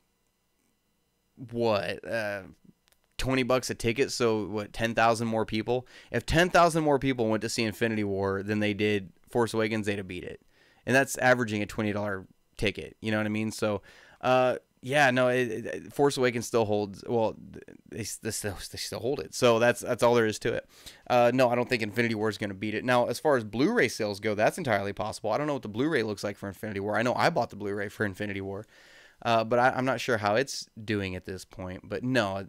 what, $20 a ticket. So what, 10,000 more people? If 10,000 more people went to see Infinity War than they did Force Awakens, they'd have beat it. And that's averaging a $20 ticket. You know what I mean? So, yeah, no, Force Awakens still holds. Well, they still hold it. So that's all there is to it. No, I don't think Infinity War is going to beat it. Now, as far as Blu-ray sales go, that's entirely possible. I don't know what the Blu-ray looks like for Infinity War. I know I bought the Blu-ray for Infinity War, but I'm not sure how it's doing at this point. But no,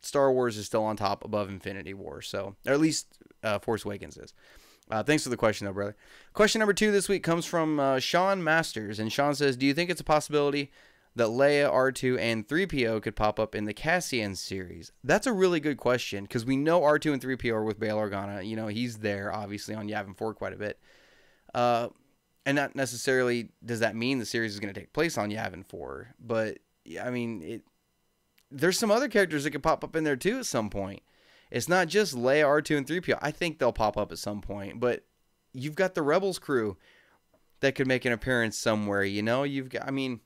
Star Wars is still on top above Infinity War. So, or at least Force Awakens is. Thanks for the question, though, brother. Question number 2 this week comes from Sean Masters, and Sean says, "Do you think it's a possibility that Leia, R2, and 3PO could pop up in the Cassian series?" That's a really good question, because we know R2 and 3PO are with Bail Organa. You know, he's there, obviously, on Yavin 4 quite a bit. And not necessarily does that mean the series is going to take place on Yavin 4. But, I mean, there's some other characters that could pop up in there, too, at some point. It's not just Leia, R2, and 3PO. I think they'll pop up at some point. But you've got the Rebels crew that could make an appearance somewhere, you know? You've got, I mean,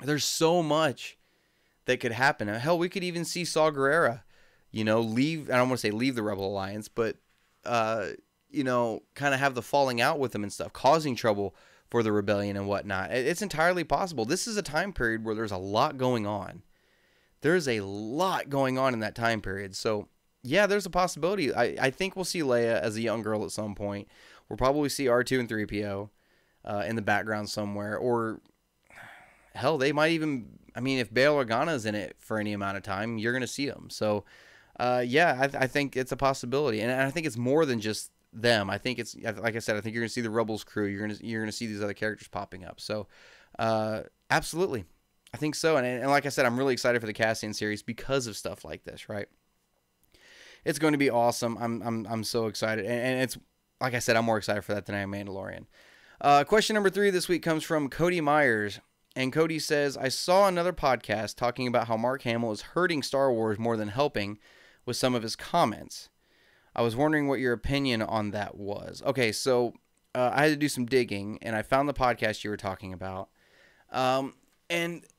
there's so much that could happen. Hell, we could even see Saw Gerrera, you know, leave. I don't want to say leave the Rebel Alliance, but, you know, kind of have the falling out with them and stuff, causing trouble for the rebellion and whatnot. It's entirely possible. This is a time period where there's a lot going on. There's a lot going on in that time period. So, yeah, there's a possibility. I think we'll see Leia as a young girl at some point. We'll probably see R2 and 3PO in the background somewhere, or hell, they might even, I mean, if Bail Organa's in it for any amount of time, you're going to see them. So, yeah, I think it's a possibility. And I think it's more than just them. I think it's, like I said, I think you're going to see the Rebels crew. You're going to see these other characters popping up. So, absolutely. I think so. And like I said, I'm really excited for the Cassian series because of stuff like this, right? It's going to be awesome. I'm so excited. And it's, like I said, I'm more excited for that than I am Mandalorian. Question number 3 this week comes from Cody Myers. And Cody says, "I saw another podcast talking about how Mark Hamill is hurting Star Wars more than helping with some of his comments. I was wondering what your opinion on that was." Okay, so I had to do some digging, and I found the podcast you were talking about. And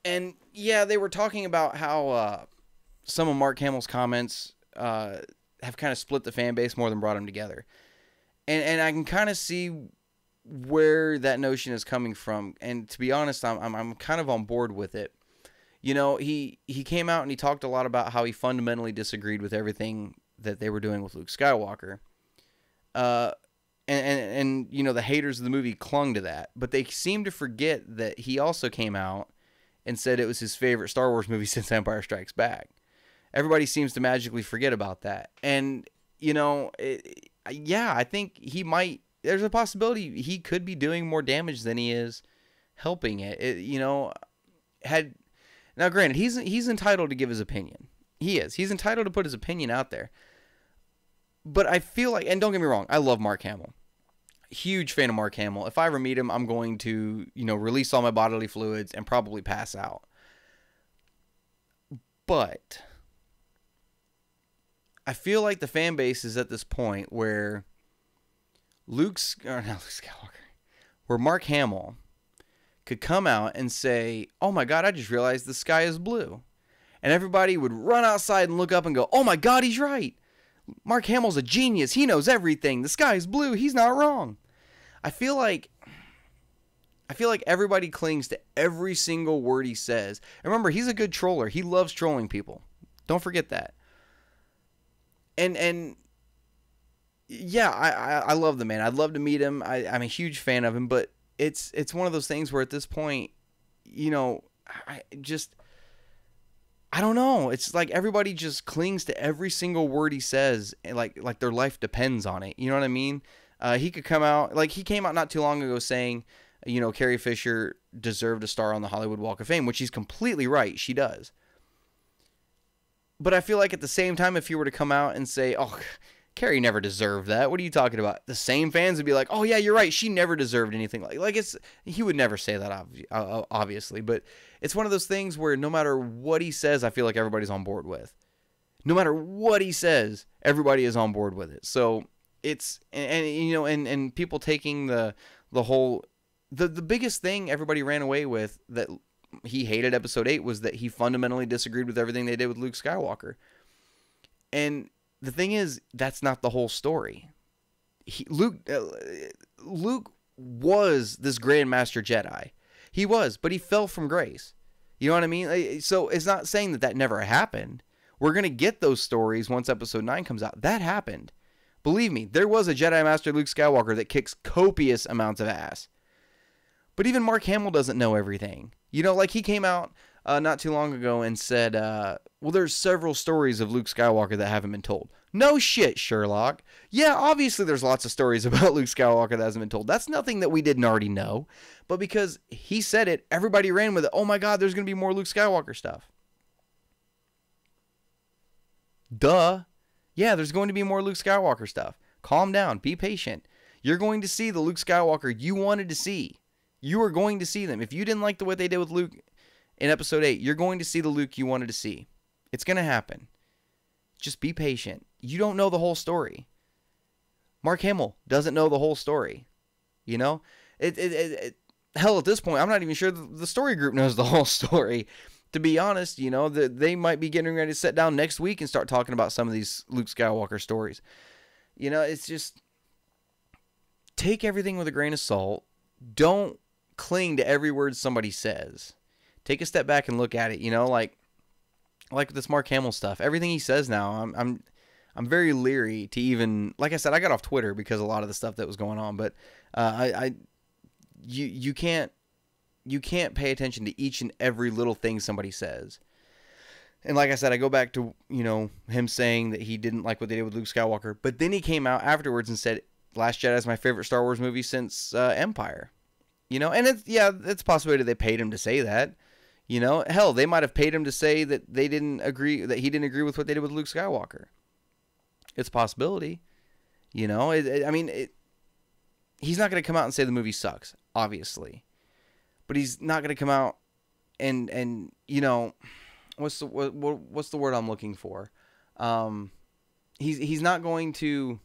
yeah, they were talking about how some of Mark Hamill's comments have kind of split the fan base more than brought them together. And I can kind of see where that notion is coming from, and to be honest, I'm kind of on board with it. You know, he came out and he talked a lot about how he fundamentally disagreed with everything that they were doing with Luke Skywalker. And you know, the haters of the movie clung to that, but they seem to forget that he also came out and said it was his favorite Star Wars movie since Empire Strikes Back. Everybody seems to magically forget about that. And, you know, yeah, I think he might, there's a possibility he could be doing more damage than he is helping it. You know, now granted, he's entitled to give his opinion. He's entitled to put his opinion out there. But I feel like, and don't get me wrong, I love Mark Hamill. Huge fan of Mark Hamill. If I ever meet him, I'm going to, you know, release all my bodily fluids and probably pass out. But I feel like the fan base is at this point where where Mark Hamill could come out and say, "Oh my God, I just realized the sky is blue." And everybody would run outside and look up and go, "Oh my God, he's right. Mark Hamill's a genius. He knows everything. The sky is blue. He's not wrong." I feel like everybody clings to every single word he says. And remember, he's a good troller. He loves trolling people. Don't forget that. And yeah, I love the man. I'd love to meet him. I'm a huge fan of him, but it's one of those things where at this point, you know, I don't know. It's like everybody just clings to every single word he says, and like their life depends on it. You know what I mean? He could come out, like he came out not too long ago saying, you know, Carrie Fisher deserved a star on the Hollywood Walk of Fame, which he's completely right. She does. But I feel like at the same time, if you were to come out and say, oh, Carrie never deserved that, what are you talking about? The same fans would be like, oh yeah, you're right, she never deserved anything. He would never say that, obviously, but it's one of those things where no matter what he says, I feel like everybody's on board with. No matter what he says, everybody is on board with it. So it's, and people taking the whole, the biggest thing everybody ran away with that he hated episode 8 was that he fundamentally disagreed with everything they did with Luke Skywalker. And the thing is, that's not the whole story. Luke was this Grand Master Jedi. He was, but he fell from grace. You know what I mean? So it's not saying that never happened. We're going to get those stories once episode 9 comes out. That happened. Believe me, there was a Jedi Master Luke Skywalker that kicks copious amounts of ass. But even Mark Hamill doesn't know everything. You know, like he came out not too long ago and said, well, there's several stories of Luke Skywalker that haven't been told. No shit, Sherlock. Yeah, obviously there's lots of stories about Luke Skywalker that hasn't been told. That's nothing that we didn't already know. But because he said it, everybody ran with it. Oh my God, there's going to be more Luke Skywalker stuff. Duh. Yeah, there's going to be more Luke Skywalker stuff. Calm down. Be patient. You're going to see the Luke Skywalker you wanted to see. You are going to see them. If you didn't like the way they did with Luke in episode 8, you're going to see the Luke you wanted to see. It's going to happen. Just be patient. You don't know the whole story. Mark Hamill doesn't know the whole story. You know? Hell, at this point, I'm not even sure the story group knows the whole story. To be honest, you know, they might be getting ready to sit down next week and start talking about some of these Luke Skywalker stories. You know, it's just, take everything with a grain of salt. Don't cling to every word somebody says. Take a step back and look at it, you know, like this Mark Hamill stuff. Everything he says now, I'm very leery to even, like I said, I got off Twitter because of a lot of the stuff that was going on, but you can't pay attention to each and every little thing somebody says. And like I said, I go back to, you know, him saying that he didn't like what they did with Luke Skywalker, but then he came out afterwards and said, Last Jedi is my favorite Star Wars movie since Empire. You know, and it's a possibility they paid him to say that. You know, hell, they might have paid him to say that he didn't agree with what they did with Luke Skywalker. It's a possibility. You know, he's not going to come out and say the movie sucks, obviously. But he's not going to come out and you know, what's the word I'm looking for? He's not going to.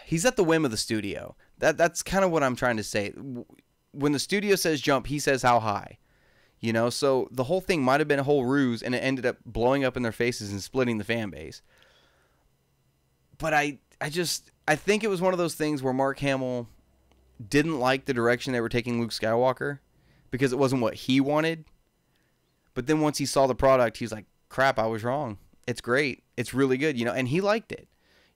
He's at the whim of the studio. That's kind of what I'm trying to say. When the studio says jump, he says how high. You know, so the whole thing might have been a whole ruse, and it ended up blowing up in their faces and splitting the fan base. But I think it was one of those things where Mark Hamill didn't like the direction they were taking Luke Skywalker because it wasn't what he wanted. But then once he saw the product, he's like, crap, I was wrong. It's great. It's really good, you know, and he liked it.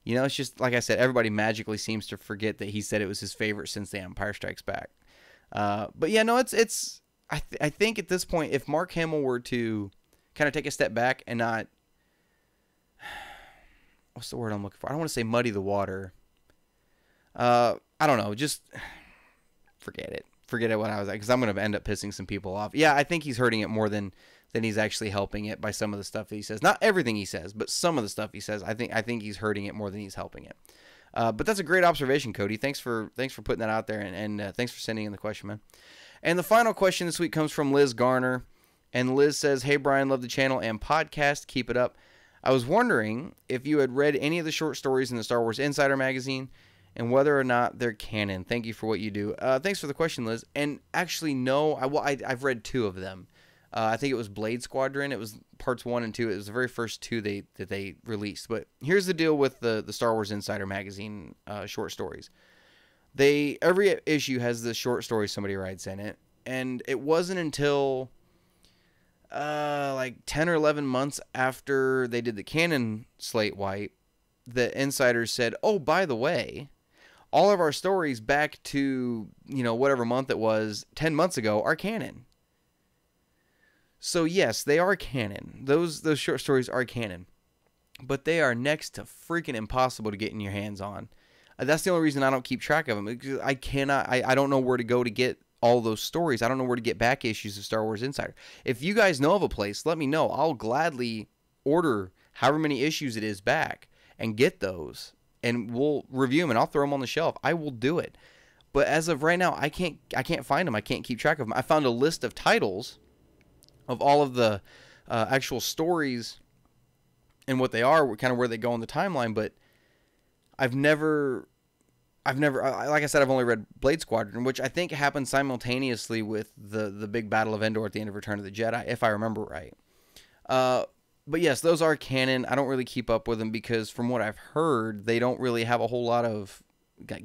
You know, it's just, like I said, everybody magically seems to forget that he said it was his favorite since The Empire Strikes Back. But yeah, no, I think at this point, if Mark Hamill were to kind of take a step back and not, what's the word I'm looking for? I don't want to say muddy the water. I don't know, just forget it. Forget it what I was like, because I'm going to end up pissing some people off. Yeah, I think he's hurting it more than he's actually helping it by some of the stuff that he says. Not everything he says, but some of the stuff he says. I think he's hurting it more than he's helping it. But that's a great observation, Cody. Thanks for putting that out there, and thanks for sending in the question, man. And the final question this week comes from Liz Garner, and Liz says, "Hey Brian, love the channel and podcast. Keep it up. I was wondering if you had read any of the short stories in the Star Wars Insider magazine, and whether or not they're canon. Thank you for what you do." Thanks for the question, Liz. And actually, no, I've read 2 of them. I think it was Blade Squadron. It was parts 1 and 2. It was the very first 2 that they released. But here's the deal with the Star Wars Insider magazine short stories. Every issue has the short story somebody writes in it, and it wasn't until like 10 or 11 months after they did the Canon slate wipe that insiders said, "Oh, by the way, all of our stories back to, you know, whatever month it was 10 months ago are canon." So yes, they are canon. Those short stories are canon, but they are next to freaking impossible to get in your hands on. That's the only reason I don't keep track of them. Because I don't know where to go to get all those stories. I don't know where to get back issues of Star Wars Insider. If you guys know of a place, let me know. I'll gladly order however many issues it is back and get those, and we'll review them, and I'll throw them on the shelf. I will do it. But as of right now, I can't find them. I can't keep track of them. I found a list of titles of all of the actual stories and what they are, kind of where they go on the timeline, but I've never, like I said, I've only read Blade Squadron, which I think happened simultaneously with the big Battle of Endor at the end of Return of the Jedi, if I remember right. But yes, those are canon. I don't really keep up with them because from what I've heard, they don't really have a whole lot of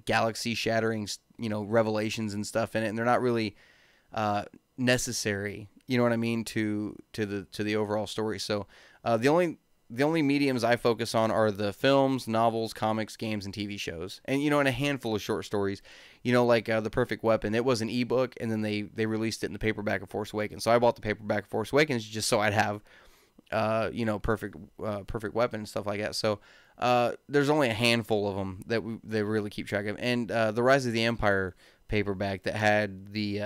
galaxy-shattering, revelations and stuff in it, and they're not really necessary. You know what I mean, to the overall story. So the only mediums I focus on are the films, novels, comics, games, and TV shows, and and a handful of short stories. Like The Perfect Weapon. It was an ebook, and then they released it in the paperback of Force Awakens. So I bought the paperback of Force Awakens just so I'd have Perfect Weapon and stuff like that. So there's only a handful of them that they really keep track of, and the Rise of the Empire paperback that had the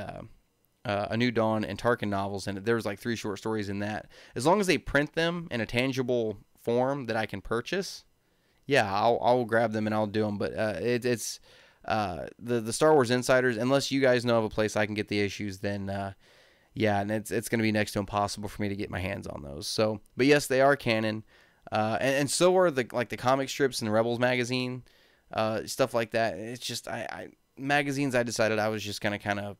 A New Dawn and Tarkin novels in it. There was like 3 short stories in that. As long as they print them in a tangible form that I can purchase, yeah, I'll grab them and I'll do them. But it's the Star Wars Insiders. Unless you guys know of a place I can get the issues, then yeah, and it's going to be next to impossible for me to get my hands on those. So, but yes, they are canon, and so are the comic strips and Rebels magazine, stuff like that. It's just magazines. I decided I was just going to kind of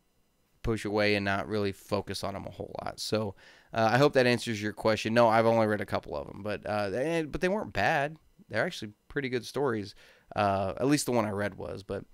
push away and not really focus on them a whole lot. So I hope that answers your question. No, I've only read a couple of them, but they weren't bad. They're actually pretty good stories. At least the one I read was. But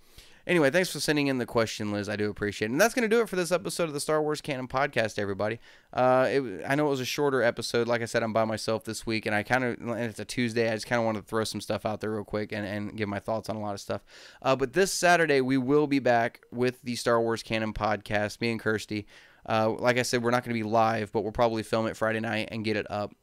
anyway, thanks for sending in the question, Liz. I do appreciate it. And that's going to do it for this episode of the Star Wars Canon Podcast, everybody. I know it was a shorter episode. Like I said, I'm by myself this week, and it's a Tuesday. I just kind of wanted to throw some stuff out there real quick and give my thoughts on a lot of stuff. But this Saturday, we will be back with the Star Wars Canon Podcast, me and Kirsty. Like I said, we're not going to be live, but we'll probably film it Friday night and get it up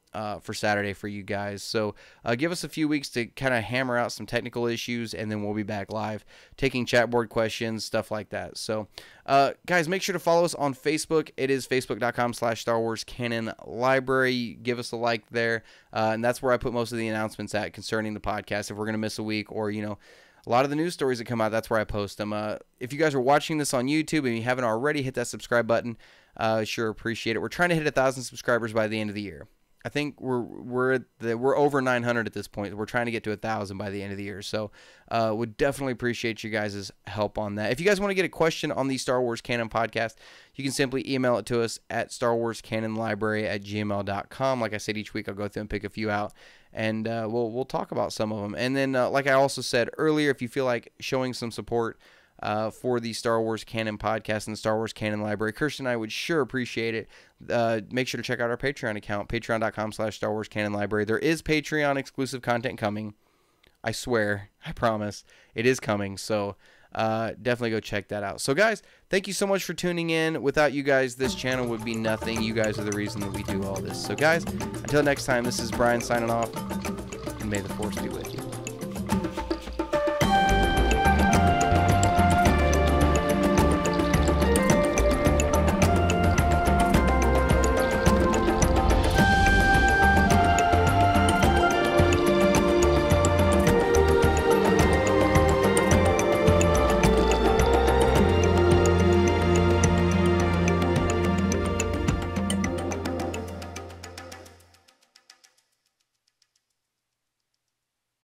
for Saturday for you guys. So give us a few weeks to kind of hammer out some technical issues, and then we'll be back live taking chat board questions, stuff like that. So guys, make sure to follow us on Facebook. It is facebook.com/Star Wars Canon Library. Give us a like there, and that's where I put most of the announcements at concerning the podcast. If we're going to miss a week, or a lot of the news stories that come out, that's where I post them. If you guys are watching this on YouTube and you haven't already, hit that subscribe button. Sure appreciate it. We're trying to hit 1,000 subscribers by the end of the year. I think we're over 900 at this point. We're trying to get to 1,000 by the end of the year. So would definitely appreciate you guys' help on that. If you guys want to get a question on the Star Wars Canon Podcast, you can simply email it to us at starwarscanonlibrary@gmail.com. Like I said, each week I'll go through and pick a few out, and we'll talk about some of them. And then, like I also said earlier, if you feel like showing some support for the Star Wars Canon Podcast and the Star Wars Canon Library, Kirsten and I would sure appreciate it. Make sure to check out our Patreon account, patreon.com/Star Wars Canon Library. There is Patreon exclusive content coming. I swear, I promise, it is coming. So definitely go check that out. So guys, thank you so much for tuning in. Without you guys, this channel would be nothing. You guys are the reason that we do all this. So guys, until next time, this is Brian signing off, and may the Force be with you.